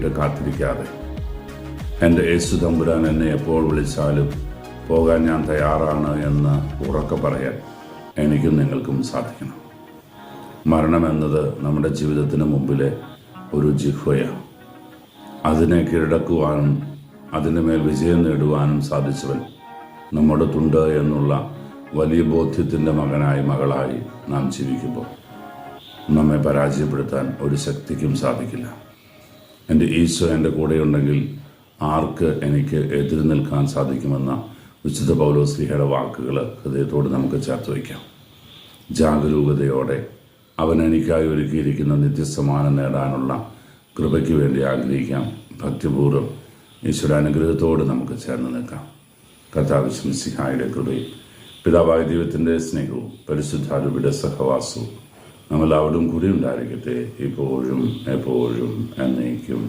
വേണ്ടിയിട്ട് കാത്തിരിക്കാതെ എൻ്റെ യേശു തമ്പുരാൻ എന്നെ എപ്പോൾ വിളിച്ചാലും പോകാൻ ഞാൻ തയ്യാറാണ് എന്ന് ഉറക്കെ പറയാൻ എനിക്കും നിങ്ങൾക്കും സാധിക്കണം. മരണമെന്നത് നമ്മുടെ ജീവിതത്തിന് മുമ്പിലെ ഒരു ജിഹ്വയാണ്. അതിനെ കീഴടക്കുവാനും അതിൻ്റെ മേൽ വിജയം നേടുവാനും സാധിച്ചവൻ നമ്മോടൊത്തുണ്ട് എന്നുള്ള വലിയ ബോധ്യത്തിൻ്റെ മകനായി മകളായി നാം ജീവിക്കുമ്പോൾ നമ്മെ പരാജയപ്പെടുത്താൻ ഒരു ശക്തിക്കും സാധിക്കില്ല. എൻ്റെ ഈശോ എൻ്റെ കൂടെയുണ്ടെങ്കിൽ ആർക്ക് എനിക്ക് എതിര് നിൽക്കാൻ സാധിക്കുമെന്ന വിശുദ്ധ പൗലോസ്ലീഹയുടെ വാക്കുകൾ ഹൃദയത്തോട് നമുക്ക് ചേർത്ത് വയ്ക്കാം. ജാഗരൂകതയോടെ അവൻ എനിക്കായി ഒരുക്കിയിരിക്കുന്ന നിത്യസമ്മാനം നേടാനുള്ള കൃപയ്ക്ക് വേണ്ടി ആഗ്രഹിക്കാം. ഭക്തിപൂർവ്വം ഈശ്വര അനുഗ്രഹത്തോട് നമുക്ക് ചേർന്ന് നിൽക്കാം. കർത്താവ് മിശിഹായുടെ കൃപയും പിതാവായ ദൈവത്തിൻ്റെ സ്നേഹവും പരിശുദ്ധാരൂപിയുടെ സഹവാസവും നമ്മളെല്ലാവരും കൂടി ഉണ്ടായിരിക്കട്ടെ, ഇപ്പോഴും എപ്പോഴും എന്നേക്കും.